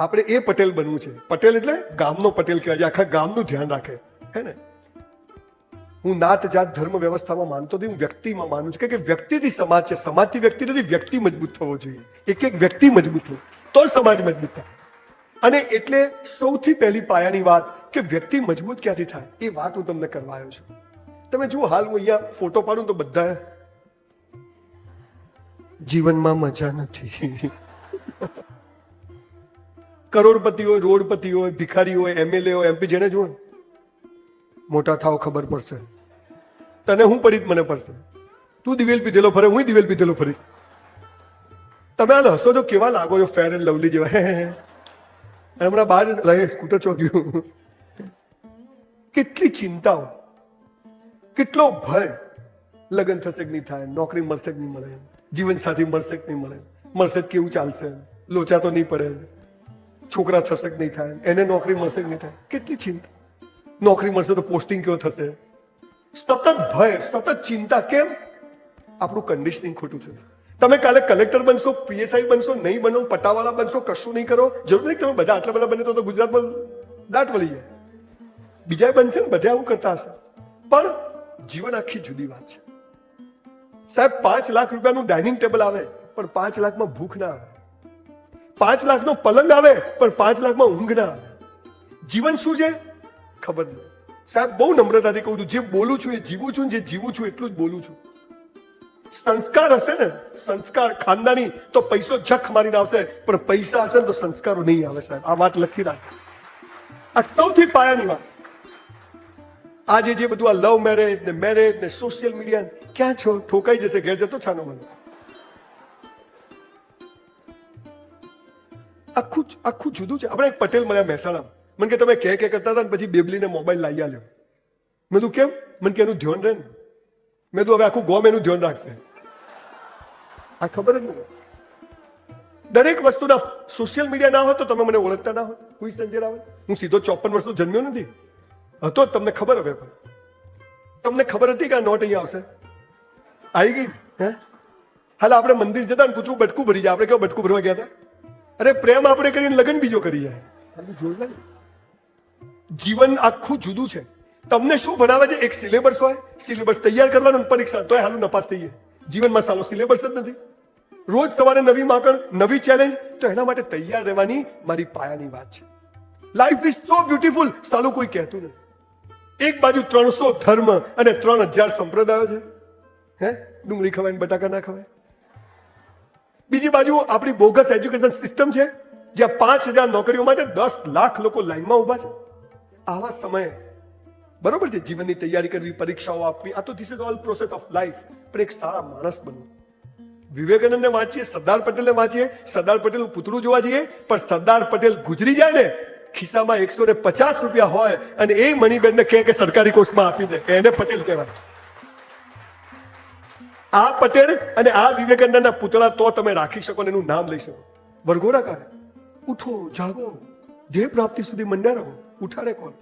આપણે એ પટેલ બનવું છે. પટેલ એટલે ગામનો પટેલ કહેવાય, આખા ગામનું ધ્યાન રાખે, હે ને. હું નાત જાત ધર્મ વ્યવસ્થામાં માનતો નથી, હું વ્યક્તિમાં માનું છું કે વ્યક્તિથી સમાજ છે, સમાજથી વ્યક્તિ નથી. વ્યક્તિ મજબૂત થવો જોઈએ, એક એક વ્યક્તિ મજબૂત થવો તો સમાજ મજબૂત થાય. અને એટલે સૌથી પહેલી પાયાની વાત કે વ્યક્તિ મજબૂત ક્યાંથી થાય એ વાત હું તમને કરવા આવ્યો છું. તમે જુઓ, હાલ હું અહીંયા ફોટો પાડું તો બધા જીવનમાં મજા નથી. કરોડપતિ હોય, રોડપતિ હોય, ભિખારી હોય, એમએલએ હોય, એમપી, જેને જુઓ મોટા થાવ ખબર પડશે. તને હું પડી મને પડશે. તું દિવેલ પીધેલો ફરે, હું દિવેલ પીધેલો ફરી. તમે હાલ હસો તો કેવા લાગો છો, ફેર એન્ડ લવલી જેવા. હમણાં બહાર લઈ સ્કૂટર ચોગ્યું. કેટલી ચિંતાઓ, કેટલો ભય. લગ્ન થશે કે નહીં થાય, નોકરી મળશે કે નહીં મળે, જીવન સાથી મળશે કે નહીં મળે, મળશે કેવું ચાલશે, લોચા તો નહીં પડે, છોકરા થશે કે નહીં થાય, એને નોકરી મળશે કે નહીં થાય. કેટલી ચિંતા. નોકરી મળશે તો પોસ્ટિંગ કેવો થશે, સતત ભય, સતત ચિંતા. કેમ? આપણું કન્ડિશનિંગ ખોટું થયું. તમે કાલે કલેક્ટર બનશો, પીએસઆઈ બનશો, નહીં બનો, પટાવાળા બનશો, કશું નહીં કરો. જરૂર નહીં તમે બધા આટલા બધા બને તો ગુજરાતમાં દાટ વળી જાય. બીજા બનશે ને, બધા આવું કરતા હશે. પણ જીવન આખી જુદી વાત છે સાહેબ. 5 લાખ રૂપિયાનું ડાઇનિંગ ટેબલ આવે પણ 5 લાખમાં ભૂખ ના આવે. 5 લાખનો પલંગ આવે પણ 5 લાખમાં ઊંઘ ના આવે. જીવન શું છે ખબર નથી સાહેબ. બહુ નમ્રતાથી કહું છું, જે બોલું છું એ જીવું છું, જે જીવું છું એટલું જ બોલું છું. સંસ્કાર હશે ને, સંસ્કાર ખાનદાની, તો પૈસો જખ મારીને આવશે, પણ પૈસા હશે ને તો સંસ્કારો નહીં આવે સાહેબ. આ વાત લખી રાખ. આ સૌથી પાયાની વાત. આજે જે બધું આ લવ મેરેજ ને મેરેજ ને સોશિયલ મીડિયા, ક્યાં છો? ઠોકાઈ જશે ઘેર જતો છાનો મને. આખું જુદું છે. આપણે એક પટેલ મળ્યા મહેસાણા, મને કે તમે કે કરતા હતા ને પછી બેબલીને મોબાઈલ લાવી આલ્યો. મેં તું કેમ? મને કે એનું ધ્યાન રહે ને. મેં તો હવે આખું ગોમ એનું ધ્યાન રાખશે. આ ખબર જ નહીં. દરેક વસ્તુના સોશિયલ મીડિયા ના હોત તો તમે મને ઓળખતા ના હોત. કોઈ સંજય રાવલ, હું સીધો 54 વર્ષનો જન્મ્યો નથી. હતો જ તમને ખબર હવે. પણ તમને ખબર હતી કે આ નોટ અહીંયા આવશે? આવી ગઈ. હે હાલ આપણે મંદિર જતા ને કૂતરું બટકું ભરી જાય. આપણે કેવું બટકું ભરવા ગયા હતા? અરે પ્રેમ આપણે કરીને લગ્ન બીજો કરી જાય. જોયું? જીવન આખું જુદું છે. તમને શું ભણાવે છે? એક સિલેબસ હોય, સિલેબસ તૈયાર કરવાનો, પરીક્ષા તોય હાલું નપાસ થઈ જાય. જીવનમાં સાલો સિલેબસ જ નથી. રોજ સવારે નવી માકડ, નવી ચેલેન્જ. તો એના માટે તૈયાર રહેવાની મારી પાયાની વાત છે. Life is so beautiful. સાલું કોઈ કહેતું નથી. એક બાજુ 300 ધર્મ અને 3000 સંપ્રદાયો છે. હે ડુંગળી ખવાય ને બટાકા ના ખવાય. બીજી બાજુ આપણી બોગસ એજ્યુકેશન સિસ્ટમ છે, જ્યાં 5000 નોકરીઓ માટે 10 લાખ લોકો લાઈનમાં ઉભા છે. આવા સમયે બરોબર છે જીવનની તૈયારી કરવી, પરીક્ષાઓ આપવી, આ તો this is all process of life. પણ એક સારા માણસ બનવું. વિવેકાનંદને વાંચીએ, સરદાર પટેલને વાંચીએ, સરદાર પટેલનું પુતળું જોવા જઈએ, પણ સરદાર પટેલ ગુજરી જાય ને, ખિસ્સામાં 150 રૂપિયા હોય અને એ મણીબેનને કહે કે સરકારી કોર્સમાં આપી દે, એને પટેલ કહેવાય. આ પટેલ અને આ વિવેકાનંદના પુતળા તો તમે રાખી શકો ને એનું નામ લઈ શકો. વરઘોડા કાઢે, ઉઠો જાગો, ધ્યેય પ્રાપ્તિ સુધી મંડ્યા રહો. ઉઠાડે કોણ?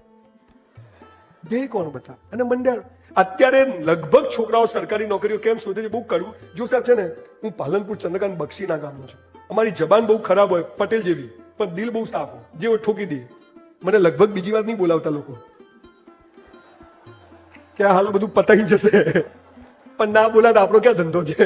ધ્યેય કોણ બતા? અને મંડ્યા. અત્યારે લગભગ છોકરાઓ સરકારી નોકરીઓ કેમ શોધે છે? બહુ કડવું. જો સાહેબ છે ને, હું પાલનપુર ચંદ્રકાંત બક્ષીના ગામનો છું. અમારી જબાન બહુ ખરાબ હોય, પટેલ જેવી, પણ દિલ બહુ સાફ હોય. જે ઠોકી દે. મને લગભગ બીજી વાર નહીં બોલાવતા લોકો, કે હાલ બધું પતાઈ જશે. પણ ના બોલાતા આપણો ક્યાં ધંધો છે?